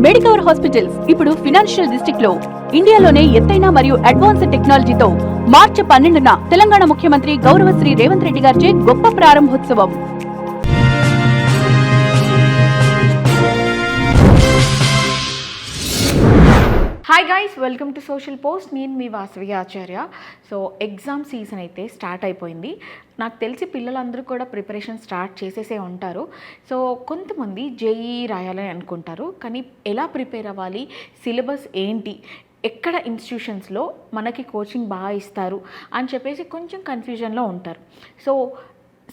Medicover hospitals ఇప్పుడు financial district లో ఇండియాలోనే ఎత్తైన మరియు అడ్వాన్స్డ్ టెక్నాలజీతో మార్చి 12న తెలంగాణ ముఖ్యమంత్రి గౌరవశ్రీ రేవంత్ రెడ్డి గారిచే గొప్ప ప్రారంభోత్సవం. Hi guys, welcome to social post. నేను మీ వాసవి ఆచార్య. సో ఎగ్జామ్ సీజన్ అయితే స్టార్ట్ అయిపోయింది. నాకు తెలిసి పిల్లలందరూ కూడా ప్రిపరేషన్ స్టార్ట్ చేసేసే ఉంటారు. సో కొంతమంది జేఈఈ రాయాలని అనుకుంటారు, కానీ ఎలా ప్రిపేర్ అవ్వాలి, సిలబస్ ఏంటి, ఎక్కడ ఇన్స్టిట్యూషన్స్లో మనకి కోచింగ్ బాగా ఇస్తారు అని చెప్పేసి కొంచెం కన్ఫ్యూజన్లో ఉంటారు. సో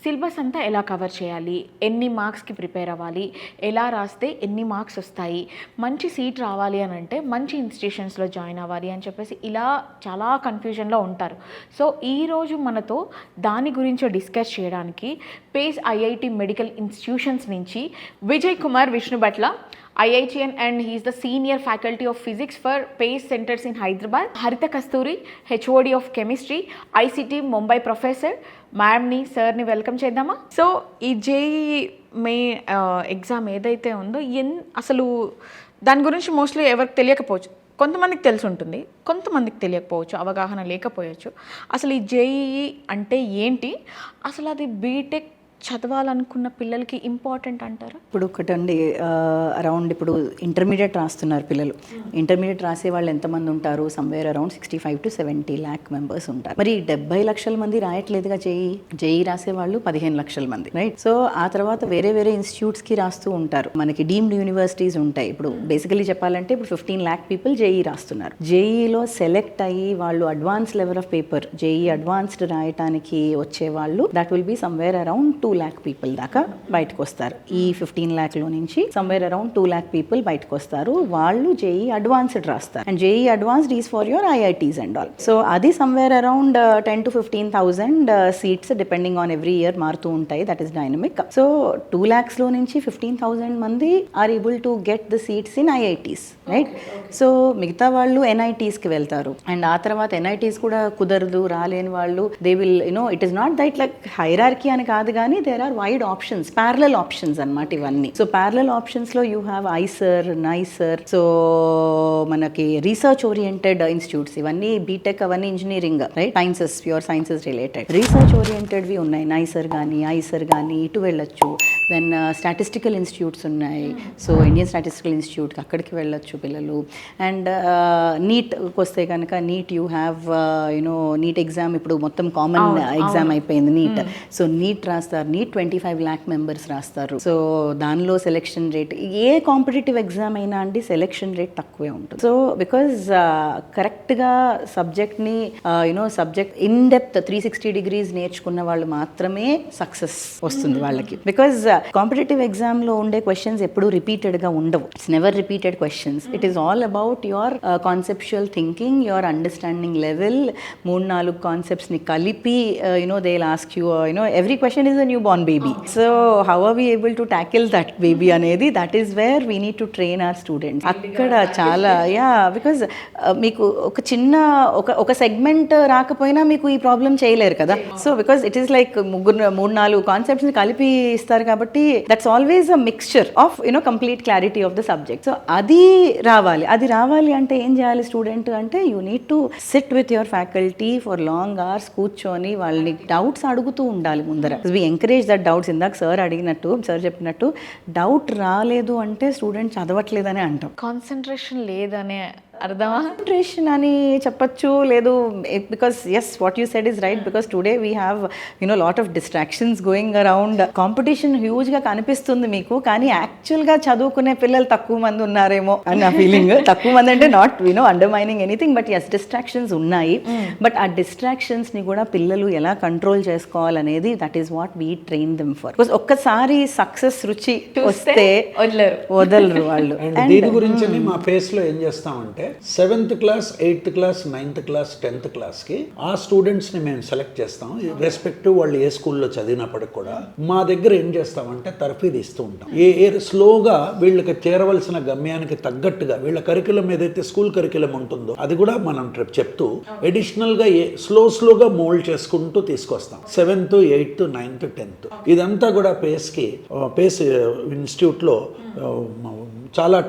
సిలబస్ అంతా ఎలా కవర్ చేయాలి, ఎన్ని మార్క్స్కి ప్రిపేర్ అవ్వాలి, ఎలా రాస్తే ఎన్ని మార్క్స్ వస్తాయి, మంచి సీట్ రావాలి అని అంటే మంచి ఇన్స్టిట్యూషన్స్లో జాయిన్ అవ్వాలి అని చెప్పేసి ఇలా చాలా కన్ఫ్యూజన్లో ఉంటారు. సో ఈరోజు మనతో దాని గురించి డిస్కస్ చేయడానికి పేస్ ఐఐటి మెడికల్ ఇన్స్టిట్యూషన్స్ నుంచి Vijay Kumar Vishnubhatla, IITN, and he is the senior faculty of physics for PACE centers in Hyderabad. Harita Kasturi, HOD of chemistry, ICT Mumbai professor. మ్యామ్ని సార్ని వెల్కమ్ చేద్దామా? సో ఈ జేఈఈ ఎగ్జామ్ ఏదైతే ఉందో అసలు దాని గురించి మోస్ట్లీ ఎవరికి తెలియకపోవచ్చు, కొంతమందికి తెలిసి ఉంటుంది, కొంతమందికి తెలియకపోవచ్చు, అవగాహన లేకపోవచ్చు. అసలు ఈ జేఈఈ అంటే ఏంటి, అసలు అది బీటెక్ చదవాలనుకున్న పిల్లలకి ఇంపార్టెంట్ అంటారా? ఇప్పుడు ఒకటండి, అరౌండ్ ఇప్పుడు ఇంటర్మీడియట్ రాస్తున్నారు పిల్లలు. ఇంటర్మీడియట్ రాసే వాళ్ళు ఎంతమంది ఉంటారు? Somewhere around 65 to 70 lakh members ఉంటారు. మరి 70 లక్షల మంది రాయట్లేదుగా జేఈ రాసే వాళ్ళు 15 లక్షల మంది, రైట్? సో ఆ తర్వాత వేరే వేరే ఇన్స్టిట్యూట్స్కి రాస్తూ ఉంటారు. మనకి డీమ్డ్ యూనివర్సిటీస్ ఉంటాయి. ఇప్పుడు బేసికలీ చెప్పాలంటే ఇప్పుడు 15 lakh పీపుల్ జేఈ రాస్తున్నారు. జేఈలో సెలెక్ట్ అయ్యి వాళ్ళు advance level of paper JEE advanced రాయటానికి వచ్చే వాళ్ళు that will be somewhere around 2 lakh people దాకా బయటకు వస్తారు. ఈ 15 lakh లో నుంచి సమ్వేర్ అరౌండ్ 2 lakh పీపుల్ బయటకు వస్తారు. వాళ్ళు జేఈ అడ్వాన్స్డ్ రాస్తారు. And JE advanced is for your IITs and all. So అది somewhere around 10 to 15,000 seats depending on every year మారుతూ ఉంటాయి. That is dynamic. So 2 lakhs లో నుంచి 15,000 మంది are able to get the seats in IITs, right? So మిగతా వాళ్ళు ఎన్ఐటీస్కి వెళ్తారు. And ఆ తర్వాత ఎన్ఐటీస్ కూడా కుదరదు, రాలేని వాళ్ళు they will it is not that like hierarchy అని కాదు, కానీ there are wide options, parallel options అన్నమాట ఇవన్నీ. సో parallel options లో you have ISER, NISER. So మనకి రీసెర్చ్ ఓరియంటెడ్ ఇన్స్టిట్యూట్స్ ఇవన్నీ, బీటెక్ అవన్నీ engineering, right? Sciences, pure sciences related research ఓరియంటెడ్వి ఉన్నాయి. NISER కానీ ఐసర్ కానీ ఇటు వెళ్ళొచ్చు. దెన్ స్టాటిస్టికల్ ఇన్స్టిట్యూట్స్ ఉన్నాయి. సో ఇండియన్ స్టాటిస్టికల్ ఇన్స్టిట్యూట్ అక్కడికి వెళ్ళొచ్చు పిల్లలు. అండ్ నీట్కి వస్తే కనుక NEET you have NEET exam ఇప్పుడు మొత్తం కామన్ ఎగ్జామ్ అయిపోయింది నీట్. సో నీట్ రాస్తారు. నీట్ 25 lakh మెంబర్స్ రాస్తారు. సో దానిలో సెలెక్షన్ రేట్, ఏ కాంపిటేటివ్ ఎగ్జామ్ అయినా అండి సెలెక్షన్ రేట్ తక్కువే ఉంటుంది. సో బికాజ్ కరెక్ట్గా సబ్జెక్ట్ని సబ్జెక్ట్ ఇన్ డెప్త్ 360 degrees నేర్చుకున్న వాళ్ళు మాత్రమే సక్సెస్ వస్తుంది వాళ్ళకి. బికాజ్ కాంపిటేటివ్ ఎగ్జామ్లో ఉండే క్వశ్చన్స్ ఎప్పుడు రిపీటెడ్గా ఉండవు. It's never repeated questions. It is all about your conceptual thinking, your understanding level. 3-4 కాన్సెప్ట్స్ని కలిపి they will ask you every question is a newborn baby. So how are we able to tackle that baby అనేది, that is where we need to train our students. అక్కడ చాలా because మీకు ఒక చిన్న ఒక segment రాకపోయినా మీకు ఈ ప్రాబ్లం చేయలేరు కదా. So because it is like 3-4 కాన్సెప్ట్స్ని కలిపి ఇస్తారు కాబట్టి that's always a mixture of complete clarity of the subject. So అది రావాలి అంటే ఏం చేయాలి స్టూడెంట్ అంటే, you need to sit with your faculty for long hours, కూర్చొని వాళ్ళని డౌట్స్ అడుగుతూ ఉండాలి ముందర. We encourage that doubts. ఇందాక సార్ చెప్పినట్టు డౌట్ రాలేదు అంటే స్టూడెంట్ చదవట్లేదనే అంటాం. కాన్సన్ట్రేషన్ లేదనే అర్థమా? కాన్సన్ట్రేషన్ అని చెప్పచ్చు, లేదు, because yes what you said is right. Because today we have lot of distractions going around. Competition హ్యూజ్గా కనిపిస్తుంది మీకు, కానీ యాక్చువల్గా చదువుకునే పిల్లలు తక్కువ మంది ఉన్నారేమో అని నా ఫీలింగ్. తక్కువ మంది అంటే not undermining anything, but as distractions ఉన్నాయి. బట్ ఆ డిస్ట్రాక్షన్స్ని కూడా పిల్లలు ఎలా కంట్రోల్ చేసుకోవాలనేది that is what we train them for. Because ఒక్కసారి సక్సెస్ రుచి వస్తే వదలరు వాళ్ళు. దీని గురించి మా ఫేస్లో ఏం చేస్తామంటే, 7th class, 8th class, 9th class, 10th classకి ఆ స్టూడెంట్స్ని మేము సెలెక్ట్ చేస్తాం. రెస్పెక్టివ్ వాళ్ళు ఏ స్కూల్లో చదివినప్పటికి కూడా మా దగ్గర ఏం చేస్తామంటే తర్ఫీదు ఇస్తూ ఉంటాం. స్లోగా వీళ్ళకి చేరవలసిన గమ్యానికి తగ్గట్టుగా వీళ్ళ కరికులం ఏదైతే స్కూల్ కరికులం ఉంటుందో అది కూడా మనం చెప్తూ అడిషనల్గా స్లోగా మోల్డ్ చేసుకుంటూ తీసుకొస్తాం. 7th, 8th, 9th, 10th ఇదంతా కూడా పేస్ ఇన్స్టిట్యూట్లో చాలా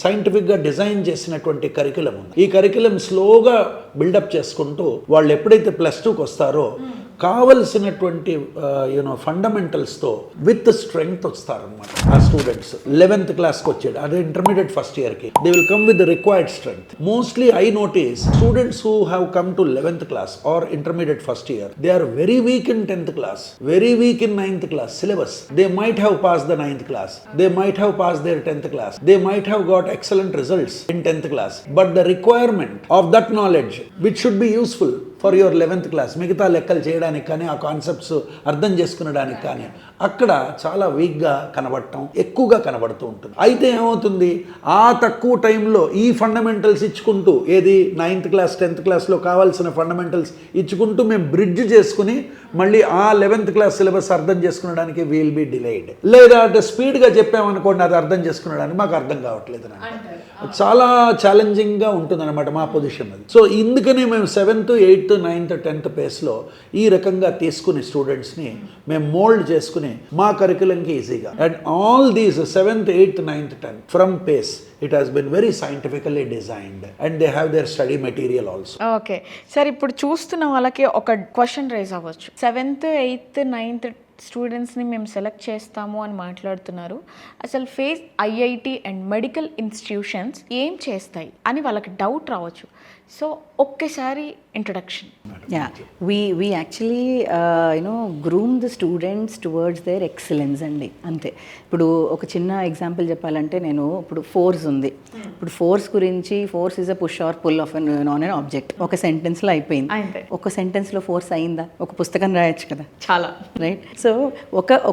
సైంటిఫిక్గా డిజైన్ చేసినటువంటి కరికులం ఉంది. ఈ కరికులం స్లోగా బిల్డప్ చేసుకుంటూ వాళ్ళు ఎప్పుడైతే +2కి వస్తారో కావలసినటువంటి ఫండమెంటల్స్తో విత్ స్ట్రెంగ్త్ వస్తారనమాట ఆ స్టూడెంట్స్. 11th క్లాస్కి వచ్చాడు, అదే ఇంటర్మీడియట్ ఫస్ట్ ఇయర్కి they will come with the required strength. Mostly I notice students who have come to 11th class or intermediate first year, they are very weak in 10th class, very weak in 9th class syllabus. They might have passed the 9th class, they might have passed their 10th class, they might have got excellent results in 10th class, but the requirement of that knowledge which should be useful for your 11th class, మిగతా లెక్కలు చేయడానికి కానీ ఆ concepts అర్థం చేసుకునడానికి కానీ అక్కడ చాలా వీక్గా కనబడటం ఎక్కువగా కనబడుతూ ఉంటుంది. అయితే ఏమవుతుంది, ఆ తక్కువ టైంలో ఈ ఫండమెంటల్స్ ఇచ్చుకుంటూ, ఏది 9th క్లాస్ 10th క్లాస్లో కావాల్సిన ఫండమెంటల్స్ ఇచ్చుకుంటూ మేము బ్రిడ్జ్ చేసుకుని మళ్ళీ ఆ 11th క్లాస్ సిలబస్ అర్థం చేసుకునడానికి వీల్ బి డిలేడ్. లేదా అంటే స్పీడ్గా చెప్పామనుకోండి, అది అర్థం చేసుకునడానికి మాకు అర్థం కావట్లేదు అని చాలా ఛాలెంజింగ్గా ఉంటుందన్నమాట మా పొజిషన్ అది. సో ఇందుకనే మేము 7th 8th 9th 10th పేస్లో ఈ రకంగా తీసుకుని స్టూడెంట్స్ని మేము మోల్డ్ చేసుకుని మా కరికులంకి ఈజీగా, and all these 7th 8th 9th 10th from pace it has been very scientifically designed and they have their study material also. Okay sir, ఇప్పుడు చూస్తున్న వాళ్ళకి ఒక క్వశ్చన్ రైజ్ అవ్వచ్చు. 7th 8th 9th స్టూడెంట్స్ని మేము సెలెక్ట్ చేస్తాము అని మాట్లాడుతున్నారు. అసలు phase IIT and medical institutions ఏం చేస్తాయి అని వాళ్ళకి డౌట్ రావచ్చు. సో ఒక్కసారి introduction. we actually groom the students towards their excellence అండి, అంతే. ఇప్పుడు ఒక చిన్న ఎగ్జాంపుల్ చెప్పాలంటే, నేను ఇప్పుడు ఫోర్స్ ఉంది, ఇప్పుడు ఫోర్స్ గురించి, force is a push or pull of non an object, ఒక సెంటెన్స్లో అయిపోయింది. ఒక సెంటెన్స్లో ఫోర్స్ అయిందా? ఒక పుస్తకం రాయొచ్చు కదా, చాలా రైట్. సో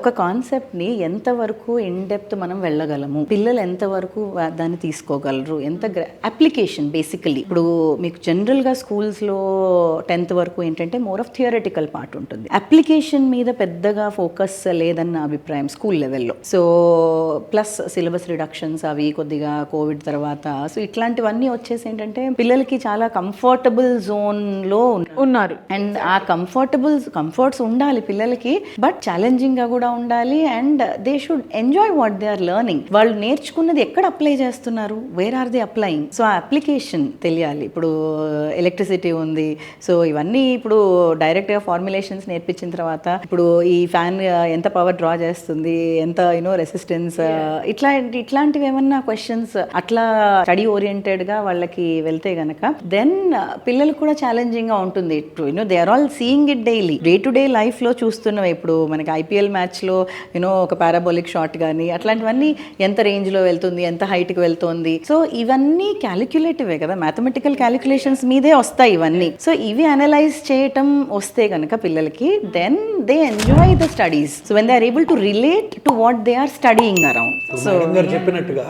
ఒక కాన్సెప్ట్ని ఎంతవరకు ఇన్ డెప్త్ మనం వెళ్ళగలము, పిల్లలు ఎంతవరకు దాన్ని తీసుకోగలరు, ఎంత అప్లికేషన్ బేసికలీ. ఇప్పుడు మీకు జనరల్గా స్కూల్స్లో 10th వరకు ఏంటంటే మోర్ ఆఫ్ థియరటికల్ పార్ట్ ఉంటుంది, అప్లికేషన్ మీద పెద్దగా ఫోకస్ లేదన్న అభిప్రాయం స్కూల్ లెవెల్లో. సో ప్లస్ సిలబస్ రిడక్షన్స్ అవి కొద్దిగా కోవిడ్ తర్వాత, సో ఇట్లాంటివన్నీ వచ్చేసి ఏంటంటే పిల్లలకి చాలా కంఫర్టబుల్ జోన్లో ఉన్నారు. అండ్ ఆ కంఫర్ట్స్ ఉండాలి పిల్లలకి, బట్ ఛాలెంజింగ్గా కూడా ఉండాలి. And they should enjoy what they are learning. వాళ్ళు నేర్చుకున్నది ఎక్కడ అప్లై చేస్తున్నారు, where are they applying. So ఆ అప్లికేషన్ తెలియాలి. ఇప్పుడు ఎలక్ట్రిసిటీ ఉంది, సో ఇవన్నీ ఇప్పుడు డైరెక్ట్గా ఫార్ములేషన్స్ నేర్పించిన తర్వాత, ఇప్పుడు ఈ ఫ్యాన్ ఎంత పవర్ డ్రా చేస్తుంది, ఎంత రెసిస్టెన్స్, ఇట్లాంటివి ఏమన్నా క్వశ్చన్స్ అట్లా స్టడీ ఓరియంటెడ్గా వాళ్ళకి వెళ్తే గనక దెన్ పిల్లలకు కూడా ఛాలెంజింగ్గా ఉంటుంది. They are all seeing it daily, day to day లైఫ్లో చూస్తున్నాం. ఇప్పుడు మనకి IPL మ్యాచ్లో ఒక పారాబోలిక్ షాట్ కానీ అట్లాంటివన్నీ ఎంత రేంజ్లో వెళ్తుంది, ఎంత హైట్కి వెళ్తుంది. సో ఇవన్నీ క్యాలిక్యులేటివే కదా, మ్యాథమెటికల్ క్యాలిక్యులేషన్స్ మీదే వస్తాయి ఇవన్నీ. సో ఇవి అనలైజ్ చేయటం వస్తే కనుక పిల్లలకి, then they enjoy the studies. So when they are able to relate to what they are studying around. So madam గారు చెప్పినట్టుగా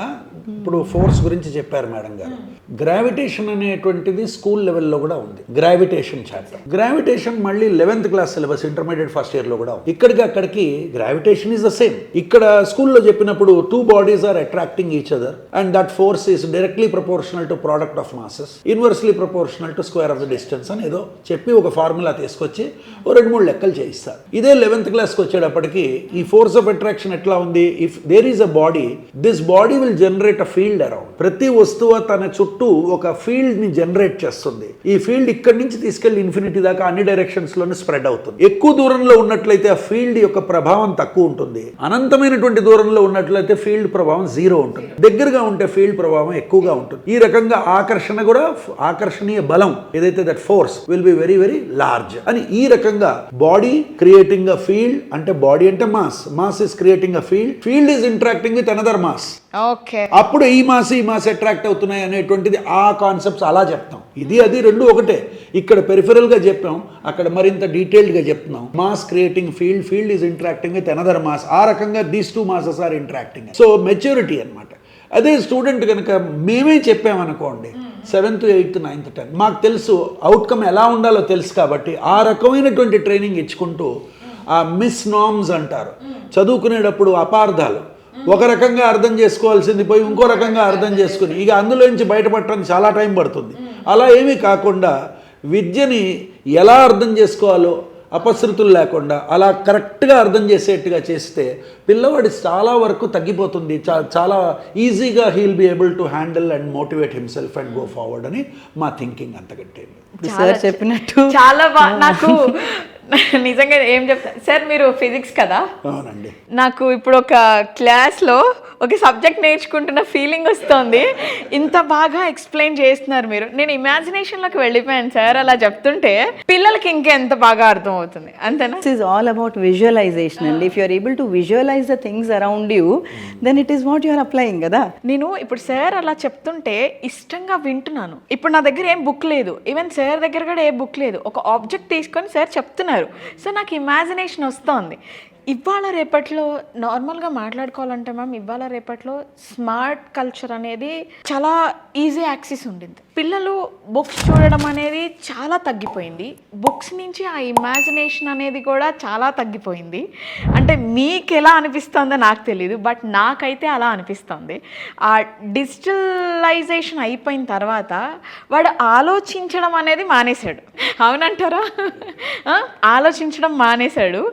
ఇప్పుడు ఫోర్స్ గురించి చెప్పారు మేడం గారు. గ్రావిటేషన్ అనేటువంటిది స్కూల్ లెవెల్లో కూడా ఉంది, గ్రావిటేషన్ చాప్టర్. గ్రావిటేషన్ మళ్ళీ 11th class syllabus intermediate first year లో కూడా ఉంది. ఇక్కడికి అక్కడికి గ్రావిటేషన్ ఈస్ ద సేమ్. ఇక్కడ స్కూల్లో చెప్పినప్పుడు 2 bodies are attracting each other and that force is directly proportional to product of masses, inversely proportional to square of the distance అని ఏదో చెప్పి ఒక ఫార్ములా తీసుకొచ్చి 2-3 లెక్కలు చేయిస్తారు. ఇదే 11th క్లాస్కి వచ్చేటప్పటికి ఈ ఫోర్స్ ఆఫ్ అట్రాక్షన్ ఎట్లా ఉంది, if there is a body, this body will generate a field around. ప్రతి వస్తువు తన చుట్టూ ఒక ఫీల్డ్ ని జనరేట్ చేస్తుంది. ఈ ఫీల్డ్ ఇక్కడి నుంచి తీసుకెళ్లి ఇన్ఫినిటీ దాకా అన్ని డైరెక్షన్స్ లోనే స్ప్రెడ్ అవుతుంది. ఎక్కువ దూరంలో ఉన్నట్లయితే ఆ ఫీల్డ్ యొక్క ప్రభావం తక్కువ ఉంటుంది, అనంతమైనటువంటి దూరంలో ఉన్నట్లయితే ఫీల్డ్ ప్రభావం 0 ఉంటుంది, దగ్గరగా ఉంటే ఫీల్డ్ ప్రభావం ఎక్కువగా ఉంటుంది. ఈ రకంగా ఆకర్షణ కూడా, ఆకర్షణీయ బలం ఏదైతే that force will be very very large అని. ఈ రకంగా బాడీ క్రియేటింగ్ అ ఫీల్డ్, అంటే బాడీ అంటే mass is creating a field is interacting with another mass. Okay, అప్పుడు ఈ మాస్ అట్రాక్ట్ అవుతున్నాయి అనేటువంటిది ఆ కాన్సెప్ట్స్ అలా చెప్తాం. ఇది అది రెండు ఒకటే. ఇక్కడ పెరిఫెరల్గా చెప్పాం, అక్కడ మరింత డీటెయిల్డ్గా చెప్తున్నాం. Mass creating field is interacting with another mass. ఆ రకంగా these 2 masses are interacting. So maturity అనమాట. అదే స్టూడెంట్ కనుక మేమే చెప్పామనుకోండి 7th 8th 9th 10th మాకు తెలుసు అవుట్కమ్ ఎలా ఉండాలో తెలుసు కాబట్టి ఆ రకమైనటువంటి ట్రైనింగ్ ఇచ్చుకుంటూ, ఆ మిస్ నార్మ్స్ అంటారు, చదువుకునేటప్పుడు అపార్థాలు, ఒక రకంగా అర్థం చేసుకోవాల్సింది పోయి ఇంకో రకంగా అర్థం చేసుకుని ఇక అందులోంచి బయటపడటానికి చాలా టైం పడుతుంది. అలా ఏమీ కాకుండా విద్యని ఎలా అర్థం చేసుకోవాలో అపశృతులు లేకుండా అలా కరెక్ట్గా అర్థం చేసేట్టుగా చేస్తే పిల్లవాడి చాలా వరకు తగ్గిపోతుంది. చాలా ఈజీగా he'll be able to handle and motivate himself and go forward అని మా థింకింగ్ అంతకంటే. సార్ చెప్పినట్టు చాలా నాకు నిజంగా ఏం చెప్తాను సార్, మీరు ఫిజిక్స్ కదా? అవునండి. నాకు ఇప్పుడు ఒక క్లాస్లో ఒక సబ్జెక్ట్ నేర్చుకుంటున్న ఫీలింగ్ వస్తుంది. ఇంత బాగా ఎక్స్ప్లెయిన్ చేస్తున్నారు మీరు. నేను ఇమాజినేషన్లోకి వెళ్ళిపోయాను సార్ అలా చెప్తుంటే. పిల్లలకి ఇంకెంత బాగా అర్థం అవుతుంది, అంతేనా? This is all about visualization, and if you are able to visualize the things around you, then it is what you are applying కదా. నేను ఇప్పుడు సార్ అలా చెప్తుంటే ఇష్టంగా వింటున్నాను. ఇప్పుడు నా దగ్గర ఏం బుక్ లేదు, ఈవెన్ సార్ దగ్గర కూడా ఏ బుక్ లేదు. ఒక ఆబ్జెక్ట్ తీసుకొని సార్ చెప్తున్నారు. సో నాకు ఇమాజినేషన్ వస్తుంది. ఇవాళ రేపట్లో నార్మల్గా మాట్లాడుకోవాలంటే మ్యామ్, ఇవాళ రేపట్లో స్మార్ట్ కల్చర్ అనేది చాలా ఈజీ యాక్సెస్ ఉండింది. పిల్లలు బుక్స్ చూడడం అనేది చాలా తగ్గిపోయింది. బుక్స్ నుంచి ఆ ఇమాజినేషన్ అనేది కూడా చాలా తగ్గిపోయింది. అంటే మీకు ఎలా అనిపిస్తుందో నాకు తెలీదు, బట్ నాకైతే అలా అనిపిస్తుంది. ఆ డిజిటలైజేషన్ అయిపోయిన తర్వాత వాడు ఆలోచించడం అనేది మానేశాడు. అవునంటారా? ఆలోచించడం మానేశాడు.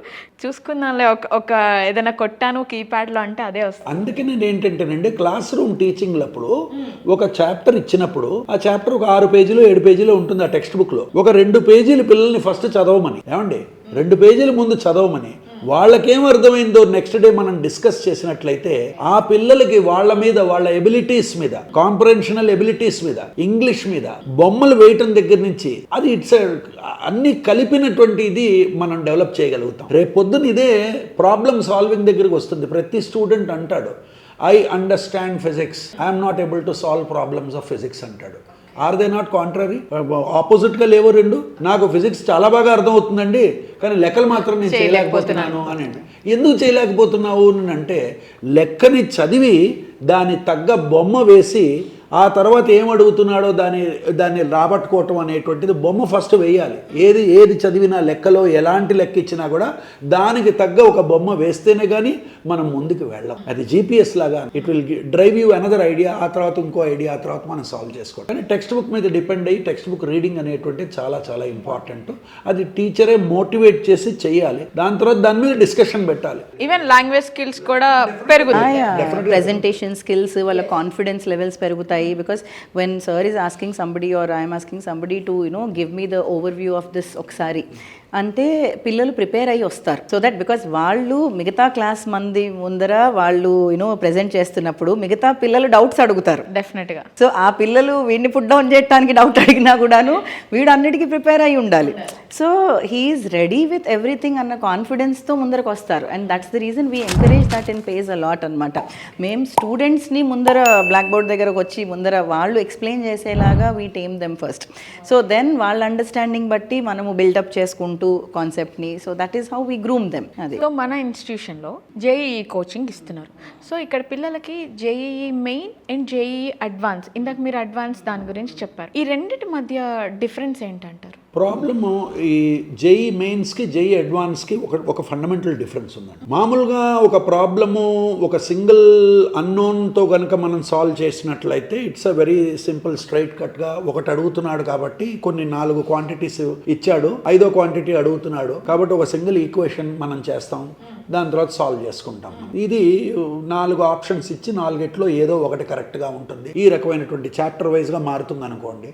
చూసుకుందాంలే, ఒక ఏదైనా కొట్టాను కీప్యాడ్లో అంటే అదే వస్తుంది. అందుకే నేను ఏంటంటేనండి, క్లాస్ రూమ్ టీచింగ్లప్పుడు ఒక చాప్టర్ ఇచ్చినప్పుడు ఆ చాప్టర్ ఒక 6 పేజీలు 7 పేజీలు ఉంటుంది ఆ టెక్స్ట్ బుక్లో. ఒక 2 పేజీలు పిల్లల్ని ఫస్ట్ చదవమని, ఏమండి 2 పేజీల ముందు చదవమని, వాళ్ళకేం అర్థమైందో నెక్స్ట్ డే మనం డిస్కస్ చేసినట్లయితే ఆ పిల్లలకి వాళ్ళ మీద, వాళ్ళ ఎబిలిటీస్ మీద, కాంప్రహెన్షనల్ ఎబిలిటీస్ మీద, ఇంగ్లీష్ మీద బొమ్మలు వేయటం దగ్గర నుంచి అది ఇట్స్ అన్ని కలిపినటువంటి ఇది మనం డెవలప్ చేయగలుగుతాం. రేపు పొద్దున ఇదే ప్రాబ్లమ్ సాల్వింగ్ దగ్గరికి వస్తుంది. ప్రతి స్టూడెంట్ అంటాడు, I understand physics, I'm not able to solve problems of physics అంటాడు. Are they not contrary? ఆపోజిట్గా లేవో రెండు. నాకు ఫిజిక్స్ చాలా బాగా అర్థమవుతుందండి, కానీ లెక్కలు మాత్రం నేను చేయలేకపోతున్నాను అని. ఎందుకు చేయలేకపోతున్నావు అని అంటే, లెక్కని చదివి దాని తగ్గ బొమ్మ వేసి ఆ తర్వాత ఏం అడుగుతున్నాడో దాన్ని రాబట్టుకోవటం అనేటువంటిది బొమ్మ ఫస్ట్ వేయాలి. ఏది చదివినా లెక్కలో ఎలాంటి లెక్క ఇచ్చినా కూడా దానికి తగ్గ ఒక బొమ్మ వేస్తేనే కానీ మనం ముందుకు వెళ్ళాం. అది GPS లాగా, it will drive you another idea, ఆ తర్వాత ఇంకో ఐడియా, ఆ తర్వాత మనం సాల్వ్ చేసుకోవాలి. కానీ టెక్స్ట్ బుక్ మీద డిపెండ్ అయ్యి టెక్స్ట్ బుక్ రీడింగ్ అనేటువంటిది చాలా చాలా ఇంపార్టెంట్. అది టీచరే మోటివేట్ చేసి చేయాలి. దాని తర్వాత దాని మీద డిస్కషన్ పెట్టాలి. ఈవెన్ లాంగ్వేజ్ స్కిల్స్ కూడా పెరుగుతాయి. ప్రెజెంటేషన్ స్కిల్స్, వాళ్ళ కాన్ఫిడెన్స్ లెవెల్స్ పెరుగుతాయి. Because when sir is asking somebody or I am asking somebody to give me the overview of this oksari అంటే పిల్లలు ప్రిపేర్ అయ్యి వస్తారు. సో దట్ బికాస్ వాళ్ళు మిగతా క్లాస్ మంది ముందర వాళ్ళు ప్రెజెంట్ చేస్తున్నప్పుడు మిగతా పిల్లలు డౌట్స్ అడుగుతారు డెఫినెట్గా. సో ఆ పిల్లలు వీడిని పుట్ డౌన్ చేయడానికి డౌట్ అడిగినా కూడాను వీడు అన్నిటికీ ప్రిపేర్ అయ్యి ఉండాలి. So he is ready with everything అన్న కాన్ఫిడెన్స్తో ముందరకు వస్తారు. And that's the reason we encourage that in page a lot అనమాట. మేము స్టూడెంట్స్ని ముందర బ్లాక్ బోర్డ్ దగ్గరకు వచ్చి ముందర వాళ్ళు ఎక్స్ప్లెయిన్ చేసేలాగా we tame them first. So then వాళ్ళ అండర్స్టాండింగ్ బట్టి మనము బిల్డప్ చేసుకుంటూ కాన్సెప్ట్ని, so that is how we groom them. అది సో మన ఇన్స్టిట్యూషన్లో JEE కోచింగ్ ఇస్తున్నారు. సో ఇక్కడ పిల్లలకి JEE main and JEE advance, ఇందాక మీరు అడ్వాన్స్ దాని గురించి చెప్పారు. ఈ రెండింటి మధ్య డిఫరెన్స్ ఏంటంటారు? ప్రాబ్లము ఈ JEE మెయిన్స్కి JEE అడ్వాన్స్కి ఒక ఫండమెంటల్ డిఫరెన్స్ ఉందండి. మామూలుగా ఒక ప్రాబ్లము ఒక సింగిల్ అన్నోన్తో కనుక మనం సాల్వ్ చేసినట్లయితే it's a very simple straight కట్గా ఒకటి అడుగుతున్నాడు కాబట్టి కొన్ని 4 క్వాంటిటీస్ ఇచ్చాడు, 5వ క్వాంటిటీ అడుగుతున్నాడు కాబట్టి ఒక సింగిల్ ఈక్వేషన్ మనం చేస్తాం, దాని తర్వాత సాల్వ్ చేసుకుంటాం. ఇది 4 ఆప్షన్స్ ఇచ్చి 4గిట్లో ఏదో ఒకటి కరెక్ట్గా ఉంటుంది. ఈ రకమైనటువంటి చాప్టర్ వైజ్గా మారుతుంది అనుకోండి.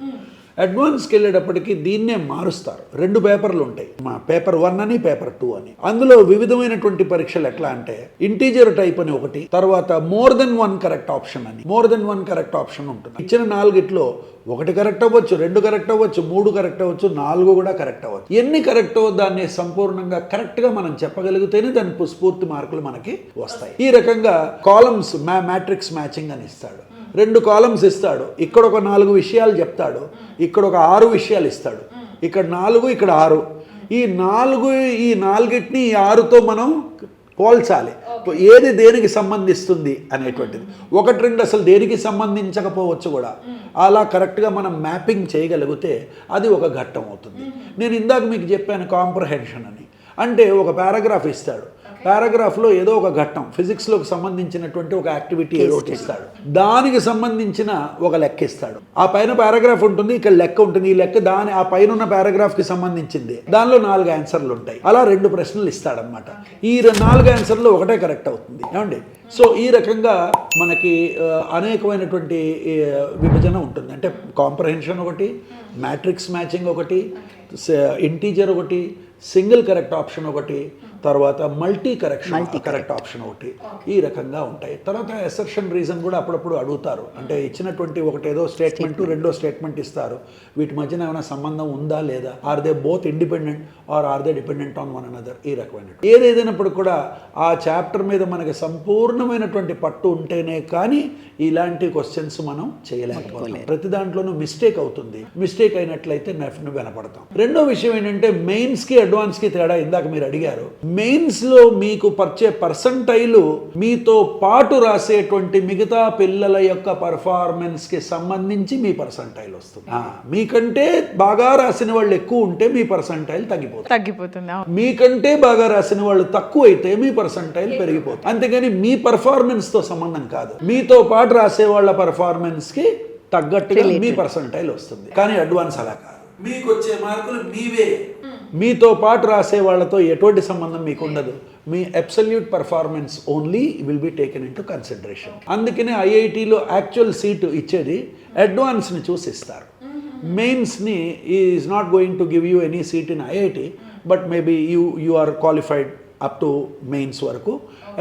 అడ్వాన్స్కి వెళ్ళేటప్పటికి దీన్నే మారుస్తారు. 2 పేపర్లు ఉంటాయి, మా పేపర్ 1 అని పేపర్ 2 అని. అందులో వివిధమైనటువంటి పరీక్షలు ఎట్లా అంటే ఇంటీజర్ టైప్ అని ఒకటి, తర్వాత మోర్ దెన్ 1 కరెక్ట్ ఆప్షన్ అని, మోర్ దెన్ 1 కరెక్ట్ ఆప్షన్ ఉంటుంది. ఇచ్చిన 4గిట్లో 1 కరెక్ట్ అవ్వచ్చు, 2 కరెక్ట్ అవ్వచ్చు, 3 కరెక్ట్ అవ్వచ్చు, 4 కూడా కరెక్ట్ అవ్వచ్చు. ఎన్ని కరెక్టో దాన్ని సంపూర్ణంగా కరెక్ట్గా మనం చెప్పగలిగితేనే దాని పూర్తి మార్కులు మనకి వస్తాయి. ఈ రకంగా కాలమ్స్ మ్యాట్రిక్స్ మ్యాచింగ్ అని ఇస్తాడు. 2 కాలమ్స్ ఇస్తాడు, ఇక్కడ ఒక 4 విషయాలు చెప్తాడు, ఇక్కడ ఒక 6 విషయాలు ఇస్తాడు, ఇక్కడ 4 ఇక్కడ 6. ఈ 4గిటిని 6తో మనం పోల్చాలి, ఏది దేనికి సంబంధిస్తుంది అనేటువంటిది. 1, 2 అసలు దేనికి సంబంధించకపోవచ్చు కూడా. అలా కరెక్ట్గా మనం మ్యాపింగ్ చేయగలిగితే అది ఒక ఘట్టం అవుతుంది. నేను ఇందాక మీకు చెప్పాను కాంప్రహెన్షన్ అని. అంటే ఒక పారాగ్రాఫ్ ఇస్తాడు, పారాగ్రాఫ్లో ఏదో ఒక ఘట్టం ఫిజిక్స్లోకి సంబంధించినటువంటి ఒక యాక్టివిటీ ఏదో ఒకటి ఇస్తాడు, దానికి సంబంధించిన ఒక లెక్క ఇస్తాడు. ఆ పైన పారాగ్రాఫ్ ఉంటుంది, ఇక్కడ లెక్క ఉంటుంది. ఈ లెక్క ఆ పైన ఉన్న పారాగ్రాఫ్కి సంబంధించింది. దానిలో 4 ఆన్సర్లు ఉంటాయి. అలా 2 ప్రశ్నలు ఇస్తాడనమాట. ఈ 4 ఆన్సర్లు ఒకటే కరెక్ట్ అవుతుంది ఏమండి. సో ఈ రకంగా మనకి అనేకమైనటువంటి విభజన ఉంటుంది. అంటే కాంప్రహెన్షన్ ఒకటి, మ్యాట్రిక్స్ మ్యాచింగ్ ఒకటి, ఇంటీజర్ ఒకటి, సింగిల్ కరెక్ట్ ఆప్షన్ ఒకటి, తర్వాత మల్టీ కరెక్ట్ ఆప్షన్ ఒకటి, ఈ రకంగా ఉంటాయి. తర్వాత అసర్షన్ రీజన్ కూడా అప్పుడప్పుడు అడుగుతారు. అంటే ఇచ్చినటువంటి ఒకటేదో స్టేట్మెంట్, రెండో స్టేట్మెంట్ ఇస్తారు, వీటి మధ్యన ఏమైనా సంబంధం ఉందా లేదా, or they both independent or or they dependent on one another, ఈ రకమైన. ఏదేదైనప్పుడు కూడా ఆ చాప్టర్ మీద మనకి సంపూర్ణమైనటువంటి పట్టు ఉంటేనే కానీ ఇలాంటి క్వశ్చన్స్ మనం చేయలేకపోతాం. ప్రతి దాంట్లోనూ మిస్టేక్ అవుతుంది. మిస్టేక్ అయినట్లయితే వెనపడతాం. రెండో విషయం ఏంటంటే మెయిన్స్కి అడ్వాన్స్కి తేడా ఇందాక మీరు అడిగారు. మెయిన్స్లో మీకు వచ్చే పర్సంటైలు మీతో పాటు రాసేటువంటి మిగతా పిల్లల యొక్క పర్ఫార్మెన్స్కి సంబంధించి మీ పర్సంటైల్ వస్తుంది. మీకంటే బాగా రాసిన వాళ్ళు ఎక్కువ ఉంటే మీ పర్సంటైల్ తగ్గిపోతుంది. మీకంటే బాగా రాసిన వాళ్ళు తక్కువ అయితే మీ పర్సంటైల్ పెరిగిపోతుంది. అంతేగాని మీ పర్ఫార్మెన్స్తో సంబంధం కాదు, మీతో పాటు రాసే వాళ్ళ పర్ఫార్మెన్స్కి తగ్గట్టుగా మీ పర్సంటైల్ వస్తుంది. కానీ అడ్వాన్స్ అలా కాదు. మీకు వచ్చే మార్కులు మీవే, మీతో పాటు రాసే వాళ్ళతో ఎటువంటి సంబంధం మీకు ఉండదు. మీ absolute performance only will be taken into consideration. అందుకనే ఐఐటీలో యాక్చువల్ సీటు ఇచ్చేది అడ్వాన్స్ని చూసి ఇస్తారు. మెయిన్స్ని is not going to give you any seat in IIT, but maybe you are qualified up to mains వరకు.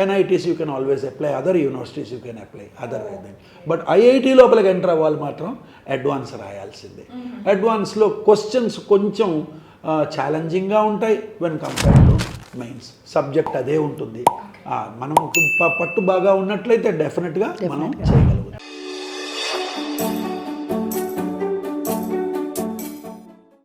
NITs you can always apply, other universities you can apply other then. But IIT లోపలికి enter అవ్వాలి మాత్రం advance రాయాల్సిందే. అడ్వాన్స్లో questions కొంచెం ఛాలెంజింగ్గా ఉంటాయి when compare to mains. Subject అదే ఉంటుంది. మనం పట్టు బాగా ఉన్నట్లయితే డెఫినెట్గా మనం చేయగలం.